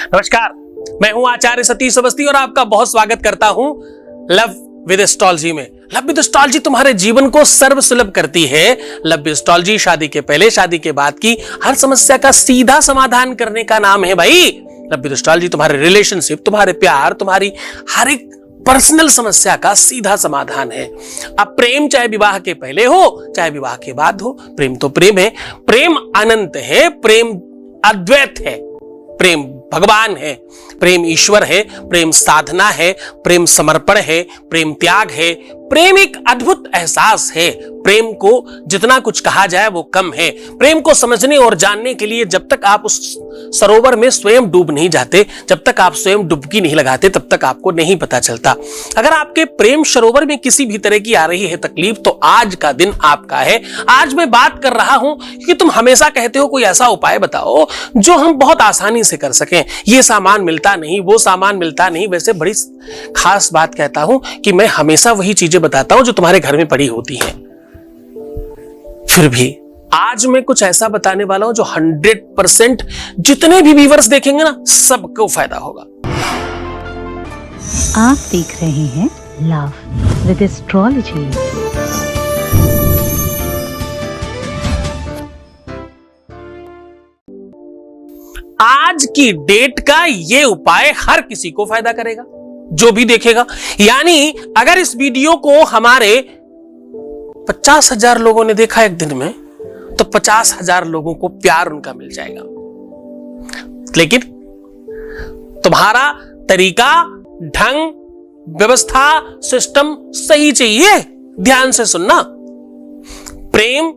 नमस्कार, मैं हूं आचार्य सतीश अवस्थी और आपका बहुत स्वागत करता हूं लव विद एस्ट्रोलॉजी में। लव विद एस्ट्रोलॉजी तुम्हारे जीवन को सर्व सुलभ करती है। लव विद एस्ट्रोलॉजी शादी के पहले, शादी के बाद की हर समस्या का सीधा समाधान करने का नाम है भाई। लव विद एस्ट्रोलॉजी तुम्हारे रिलेशनशिप, तुम्हारे प्यार, तुम्हारी हर एक पर्सनल समस्या का सीधा समाधान है। अब प्रेम चाहे विवाह के पहले हो चाहे विवाह के बाद हो, प्रेम तो प्रेम है। प्रेम अनंत है, प्रेम अद्वैत है, प्रेम भगवान है, प्रेम ईश्वर है, प्रेम साधना है, प्रेम समर्पण है, प्रेम त्याग है। प्रेम एक अद्भुत एहसास है। प्रेम को जितना कुछ कहा जाए वो कम है। प्रेम को समझने और जानने के लिए जब तक आप उस सरोवर में स्वयं डूब नहीं जाते, जब तक आप स्वयं डुबकी नहीं लगाते, तब तक आपको नहीं पता चलता। अगर आपके प्रेम सरोवर में किसी भी तरह की आ रही है तकलीफ, तो आज का दिन आपका है। आज मैं बात कर रहा हूं कि तुम हमेशा कहते हो कोई ऐसा उपाय बताओ जो हम बहुत आसानी से कर सकें। ये सामान मिलता नहीं, वो सामान मिलता नहीं। वैसे बड़ी खास बात कहता हूं कि मैं हमेशा वही चीजें बताता हूं जो तुम्हारे घर में पड़ी होती हैं। फिर भी आज मैं कुछ ऐसा बताने वाला हूं जो 100% जितने भी व्यूअर्स देखेंगे ना, सबको फायदा होगा। आप देख रहे हैं लव विद एस्ट्रोलॉजी। आज की डेट का ये उपाय हर किसी को फायदा करेगा जो भी देखेगा। यानी अगर इस वीडियो को हमारे 50,000 लोगों ने देखा एक दिन में, तो 50,000 लोगों को प्यार उनका मिल जाएगा। लेकिन तुम्हारा तरीका, ढंग, व्यवस्था, सिस्टम सही चाहिए। ध्यान से सुनना। प्रेम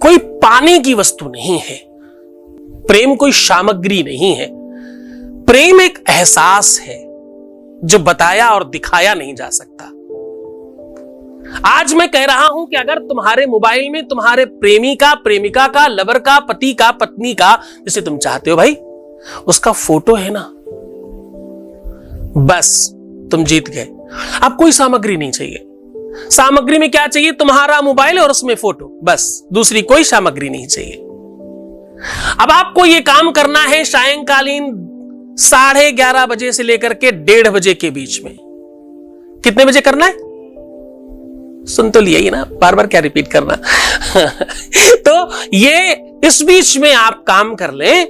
कोई पाने की वस्तु नहीं है, प्रेम कोई सामग्री नहीं है। प्रेम एक एहसास है जो बताया और दिखाया नहीं जा सकता। आज मैं कह रहा हूं कि अगर तुम्हारे मोबाइल में तुम्हारे प्रेमी का, प्रेमिका का, लवर का, पति का, पत्नी का, जिसे तुम चाहते हो भाई, उसका फोटो है ना, बस तुम जीत गए। अब कोई सामग्री नहीं चाहिए। सामग्री में क्या चाहिए? तुम्हारा मोबाइल और उसमें फोटो, बस। दूसरी कोई सामग्री नहीं चाहिए। अब आपको यह काम करना है सायंकालीन 11:30 बजे से लेकर के 1:30 बजे के बीच में। कितने बजे करना है? सुन तो लिया ही ना, बार बार क्या रिपीट करना। तो ये इस बीच में आप काम कर लें।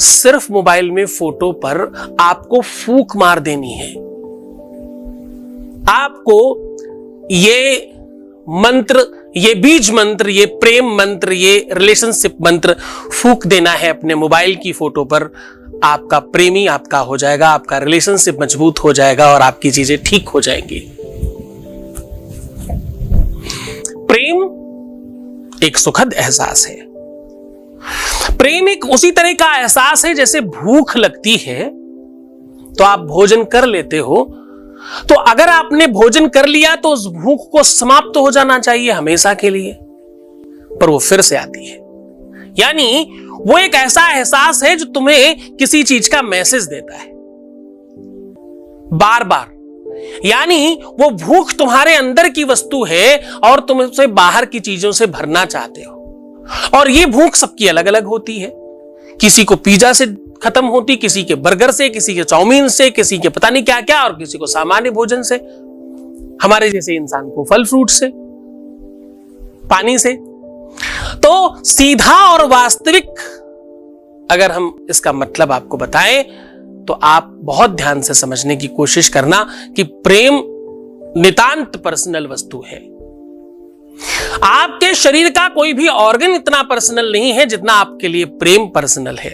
सिर्फ मोबाइल में फोटो पर आपको फूंक मार देनी है। आपको ये मंत्र, ये बीज मंत्र, ये प्रेम मंत्र, ये रिलेशनशिप मंत्र फूंक देना है अपने मोबाइल की फोटो पर। आपका प्रेमी आपका हो जाएगा, आपका रिलेशनशिप मजबूत हो जाएगा और आपकी चीजें ठीक हो जाएंगी। प्रेम एक सुखद एहसास है। प्रेम एक उसी तरह का एहसास है जैसे भूख लगती है तो आप भोजन कर लेते हो। तो अगर आपने भोजन कर लिया तो उस भूख को समाप्त हो जाना चाहिए हमेशा के लिए, पर वो फिर से आती है। यानी वो एक ऐसा एहसास है जो तुम्हें किसी चीज का मैसेज देता है बार बार। यानी वो भूख तुम्हारे अंदर की वस्तु है और तुम उसे बाहर की चीजों से भरना चाहते हो। और ये भूख सबकी अलग अलग होती है। किसी को पिज्जा से खत्म होती, किसी के बर्गर से, किसी के चाउमीन से, किसी के पता नहीं क्या क्या, और किसी को सामान्य भोजन से, हमारे जैसे इंसान को फल फ्रूट से, पानी से। तो सीधा और वास्तविक अगर हम इसका मतलब आपको बताएं तो आप बहुत ध्यान से समझने की कोशिश करना कि प्रेम नितांत पर्सनल वस्तु है। आपके शरीर का कोई भी ऑर्गन इतना पर्सनल नहीं है जितना आपके लिए प्रेम पर्सनल है।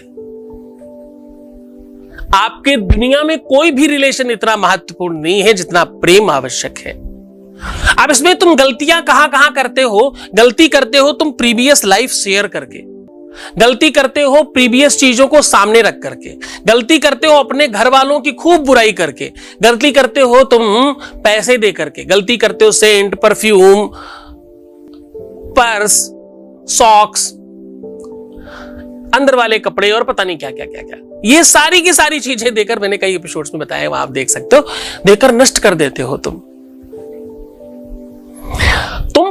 आपके दुनिया में कोई भी रिलेशन इतना महत्वपूर्ण नहीं है जितना प्रेम आवश्यक है। अब इसमें तुम गलतियां कहां कहां करते हो? गलती करते हो तुम प्रीवियस लाइफ शेयर करके, गलती करते हो प्रीवियस चीजों को सामने रख करके, गलती करते हो अपने घर वालों की खूब बुराई करके, गलती करते हो तुम पैसे दे करके, गलती करते हो सेंट, परफ्यूम, पर्स, सॉक्स, अंदर वाले कपड़े और पता नहीं क्या क्या क्या क्या, ये सारी की सारी चीजें देकर, मैंने कई एपिसोड्स में बताया, वहां आप देख सकते हो, देकर नष्ट कर देते हो तुम।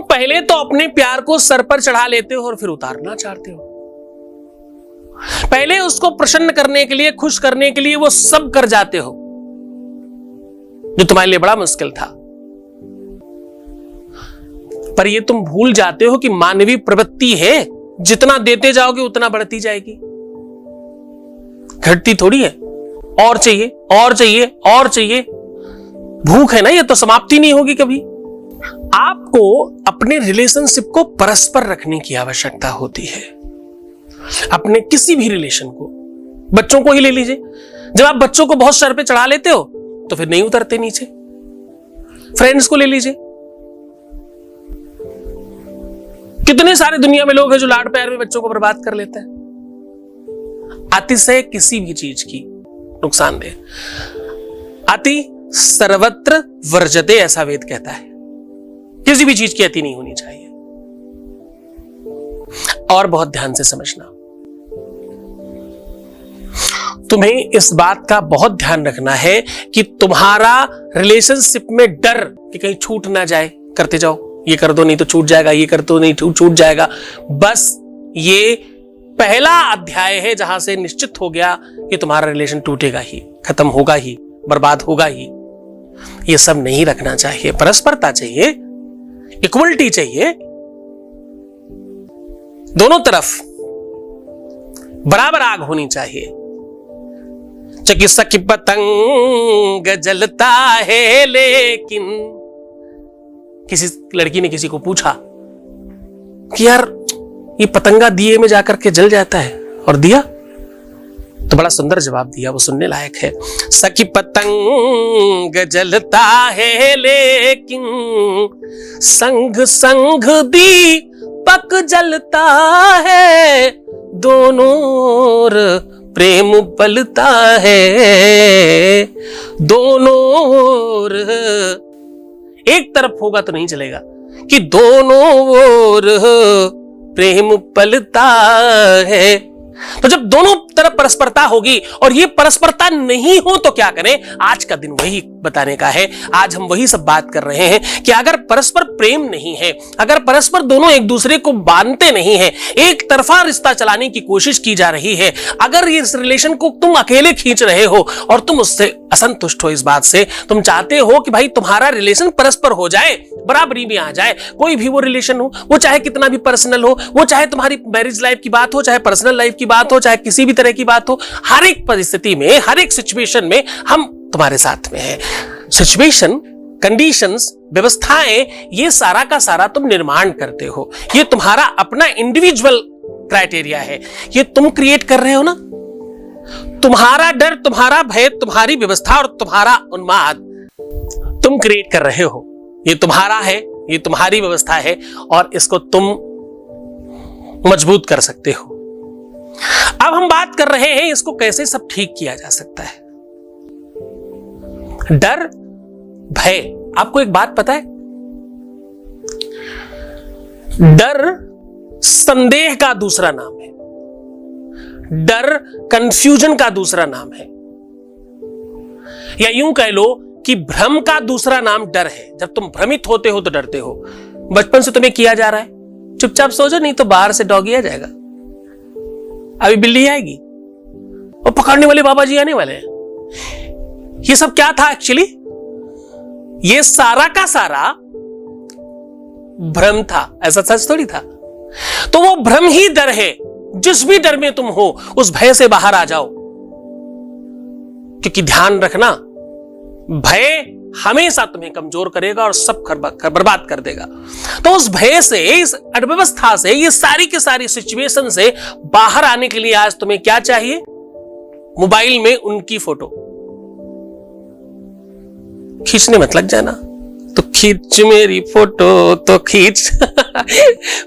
पहले तो अपने प्यार को सर पर चढ़ा लेते हो और फिर उतारना चाहते हो। पहले उसको प्रसन्न करने के लिए, खुश करने के लिए वो सब कर जाते हो जो तुम्हारे लिए बड़ा मुश्किल था। पर ये तुम भूल जाते हो कि मानवीय प्रवृत्ति है, जितना देते जाओगे उतना बढ़ती जाएगी, घटती थोड़ी है। और चाहिए और चाहिए और चाहिए, भूख है ना, ये तो समाप्ति नहीं होगी कभी। आपको अपने रिलेशनशिप को परस्पर रखने की आवश्यकता होती है। अपने किसी भी रिलेशन को, बच्चों को ही ले लीजिए, जब आप बच्चों को बहुत सर पे चढ़ा लेते हो तो फिर नहीं उतरते नीचे। फ्रेंड्स को ले लीजिए, कितने सारे दुनिया में लोग हैं जो लाड प्यार में बच्चों को बर्बाद कर लेते हैं। अतिशय किसी भी चीज की नुकसानदेह, अति सर्वत्र वर्जते, ऐसा वेद कहता है। किसी भी चीज की अति नहीं होनी चाहिए। और बहुत ध्यान से समझना, तुम्हें इस बात का बहुत ध्यान रखना है कि तुम्हारा रिलेशनशिप में डर कि कहीं छूट ना जाए, करते जाओ, ये कर दो नहीं तो छूट जाएगा, ये कर दो नहीं तो छूट जाएगा। बस ये पहला अध्याय है जहां से निश्चित हो गया कि तुम्हारा रिलेशन टूटेगा ही, खत्म होगा ही, बर्बाद होगा ही। ये सब नहीं रखना चाहिए। परस्परता चाहिए, इक्वलिटी चाहिए, दोनों तरफ बराबर आग होनी चाहिए। चिकित्सक की पतंग जलता है, लेकिन किसी लड़की ने किसी को पूछा कि यार ये पतंगा दिए में जाकर के जल जाता है, और दिया तो बड़ा सुंदर जवाब दिया, वो सुनने लायक है। सखी पतंग जलता है, लेकिन संग संग दीपक जलता है, दोनों ओर प्रेम पलता है, दोनों ओर। एक तरफ होगा तो नहीं चलेगा कि दोनों ओर प्रेम पलता है। तो जब दोनों तरफ परस्परता होगी, और ये परस्परता नहीं हो तो क्या करें, आज का दिन वही बताने का है। आज हम वही सब बात कर रहे हैं कि अगर परस्पर प्रेम नहीं है, अगर परस्पर दोनों एक दूसरे को बांधते नहीं है, एक तरफा रिश्ता चलाने की कोशिश की जा रही है, अगर इस रिलेशन को तुम अकेले खींच रहे हो और तुम उससे असंतुष्ट हो, इस बात से तुम चाहते हो कि भाई तुम्हारा रिलेशन परस्पर हो जाए, बराबरी में आ जाए, कोई भी वो रिलेशन हो, वो चाहे कितना भी पर्सनल हो, वो चाहे तुम्हारी मैरिज लाइफ की बात हो, चाहे पर्सनल लाइफ की बात हो, चाहे किसी भी तरह की बात हो, हर एक परिस्थिति में, हर एक सिचुएशन में हम तुम्हारे साथ में हैं। सिचुएशन, कंडीशंस, व्यवस्थाएं, ये सारा का सारा तुम निर्माण करते हो। ये तुम्हारा अपना इंडिविजुअल क्राइटेरिया है, ये तुम क्रिएट कर रहे हो ना। तुम्हारा डर, तुम्हारा भय, तुम्हारी व्यवस्था और तुम्हारा उन्माद तुम क्रिएट कर रहे हो। ये तुम्हारा है, ये तुम्हारी व्यवस्था है, और इसको तुम मजबूत कर सकते हो। अब हम बात कर रहे हैं इसको कैसे सब ठीक किया जा सकता है। डर, भय, आपको एक बात पता है, डर संदेह का दूसरा नाम है, डर कंफ्यूजन का दूसरा नाम है, या यूं कह लो कि भ्रम का दूसरा नाम डर है। जब तुम भ्रमित होते हो तो डरते हो। बचपन से तुम्हें किया जा रहा है चुपचाप सो जाओ, नहीं तो बाहर से डॉगी आ जाएगा, अभी बिल्ली आएगी और पकड़ने वाले बाबा जी आने वाले हैं। ये सब क्या था एक्चुअली? ये सारा का सारा भ्रम था, ऐसा सच थोड़ी था। तो वो भ्रम ही डर है। जिस भी डर में तुम हो, उस भय से बाहर आ जाओ, क्योंकि ध्यान रखना, भय हमेशा तुम्हें कमजोर करेगा और सब बर्बाद कर देगा। तो उस भय से, इस अव्यवस्था से, ये सारी की सारी सिचुएशन से बाहर आने के लिए आज तुम्हें क्या चाहिए? मोबाइल में उनकी फोटो खींचने मत लग जाना। तो खींच मेरी फोटो तो खींच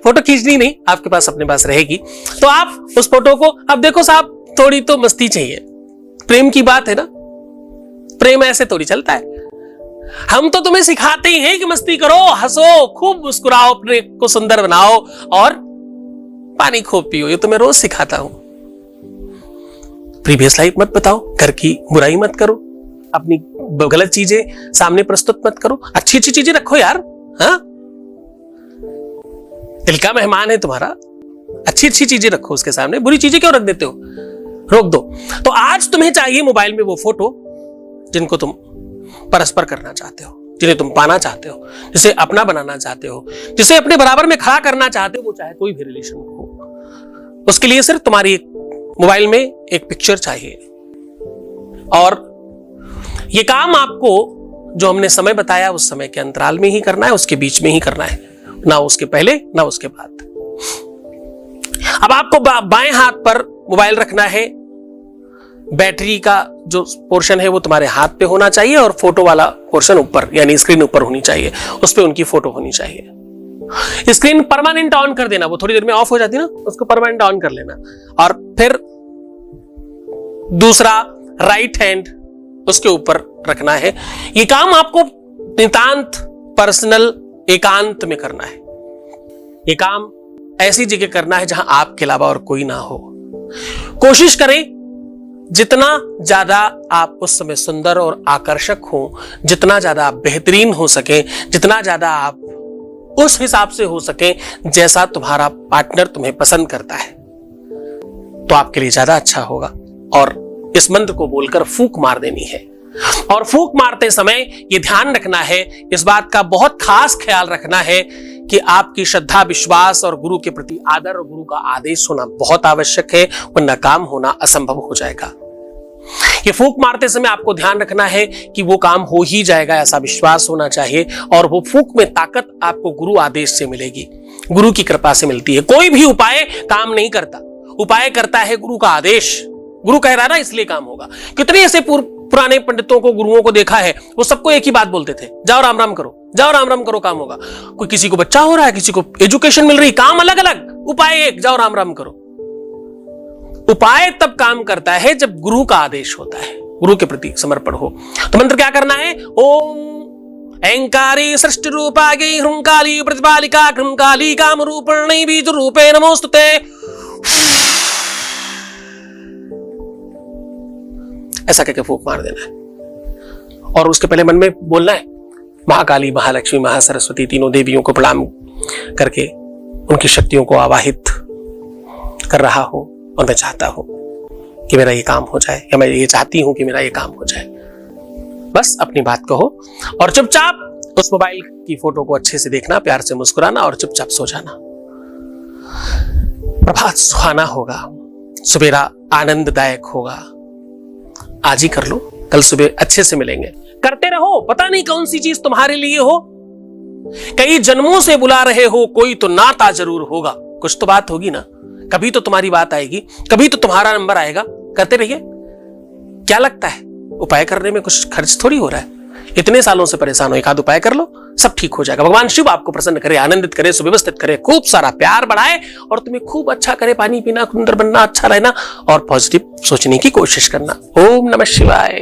फोटो खींचनी नहीं, आपके पास अपने पास रहेगी। तो आप उस फोटो को, अब देखो साहब, थोड़ी तो मस्ती चाहिए, प्रेम की बात है ना, प्रेम ऐसे थोड़ी चलता है। हम तो तुम्हें सिखाते ही हैं कि मस्ती करो, हंसो, खूब मुस्कुराओ, अपने को सुंदर बनाओ और पानी खूब पियो। ये तो मैं रोज सिखाता हूं। प्रीवियस लाइफ मत बताओ, घर की बुराई मत करो, अपनी गलत चीजें सामने प्रस्तुत मत करो, अच्छी अच्छी चीजें रखो यार। हाँ, दिल का मेहमान है तुम्हारा, अच्छी अच्छी चीजें रखो उसके सामने, बुरी चीजें क्यों रख देते हो? रोक दो। तो आज तुम्हें चाहिए मोबाइल में वो फोटो जिनको तुम परस्पर करना चाहते हो, जिन्हें तुम पाना चाहते हो, जिसे अपना बनाना चाहते हो, जिसे अपने बराबर में खड़ा करना चाहते हो, वो चाहे कोई भी रिलेशन हो। उसके लिए सिर्फ तुम्हारी मोबाइल में एक पिक्चर चाहिए। और ये काम आपको जो हमने समय बताया उस समय के अंतराल में ही करना है, उसके बीच में ही करना है, ना उसके पहले ना उसके बाद। अब आपको बाएं हाथ पर मोबाइल रखना है, बैटरी का जो पोर्शन है वो तुम्हारे हाथ पे होना चाहिए और फोटो वाला पोर्शन ऊपर यानी स्क्रीन ऊपर होनी चाहिए, उस पे उनकी फोटो होनी चाहिए। स्क्रीन परमानेंट ऑन कर देना, वो थोड़ी देर में ऑफ हो जाती है ना, उसको परमानेंट ऑन कर लेना। और फिर दूसरा राइट हैंड उसके ऊपर रखना है। ये काम आपको नितांत पर्सनल एकांत में करना है। ये काम ऐसी जगह करना है जहां आपके अलावा और कोई ना हो। कोशिश करें जितना ज्यादा आप उस समय सुंदर और आकर्षक हो, जितना ज्यादा आप बेहतरीन हो सके, जितना ज्यादा आप उस हिसाब से हो सके जैसा तुम्हारा पार्टनर तुम्हें पसंद करता है, तो आपके लिए ज्यादा अच्छा होगा। और इस मंत्र को बोलकर फूंक मार देनी है। और फूंक मारते समय ये ध्यान रखना है, इस बात का बहुत खास ख्याल रखना है कि आपकी श्रद्धा, विश्वास और गुरु के प्रति आदर और गुरु का आदेश होना बहुत आवश्यक है, वरना काम होना असंभव हो जाएगा। ये फूंक मारते समय आपको ध्यान रखना है कि वो काम हो ही जाएगा, ऐसा विश्वास होना चाहिए। और वो फूंक में ताकत आपको गुरु आदेश से मिलेगी, गुरु की कृपा से मिलती है। कोई भी उपाय काम नहीं करता, उपाय करता है गुरु का आदेश। गुरु कह रहा है ना, इसलिए काम होगा। कितने ऐसे पुराने पंडितों को, गुरुओं को देखा है, वो सबको एक ही बात बोलते थे, जाओ राम राम करो, जाओ राम राम करो, काम होगा। कोई किसी को बच्चा हो रहा है, किसी को एजुकेशन मिल रही, काम अलग अलग, उपाय एक, जाओ राम राम करो। उपाय तब काम करता है जब गुरु का आदेश होता है, गुरु के प्रति समर्पण हो। तो मंत्र क्या करना है? ओम ऐंकारी सृष्टि रूपायै ह्रुंकाली प्रतिपालिका ह्रुंकाली काम रूपण्यै बीज रूपे नमोस्तुते। ऐसा करके फूंक मार देना है। और उसके पहले मन में बोलना है, महाकाली, महालक्ष्मी, महासरस्वती, तीनों देवियों को प्रणाम करके उनकी शक्तियों को आवाहित कर रहा हूं और मैं चाहता हूं कि मेरा ये काम हो जाए, या मैं ये चाहती हूं कि मेरा ये काम हो जाए। बस अपनी बात कहो और चुपचाप उस मोबाइल की फोटो को अच्छे से देखना, प्यार से मुस्कुराना और चुपचाप सो जाना। प्रभात सुहाना होगा, सवेरा आनंददायक होगा। आज ही कर लो, कल सुबह अच्छे से मिलेंगे। करते रहो, पता नहीं कौन सी चीज तुम्हारे लिए हो। कई जन्मों से बुला रहे हो, कोई तो नाता जरूर होगा। कुछ तो बात होगी ना, कभी तो तुम्हारी बात आएगी, कभी तो तुम्हारा नंबर आएगा। करते रहिए। क्या लगता है उपाय करने में कुछ खर्च थोड़ी हो रहा है? इतने सालों से परेशान हो, एक आध उपाय कर लो, सब ठीक हो जाएगा। भगवान शिव आपको प्रसन्न करे, आनंदित करे, सुव्यवस्थित करे, खूब सारा प्यार बढ़ाए और तुम्हें खूब अच्छा करे। पानी पीना, सुंदर बनना, अच्छा रहना और पॉजिटिव सोचने की कोशिश करना। ओम नमः शिवाय।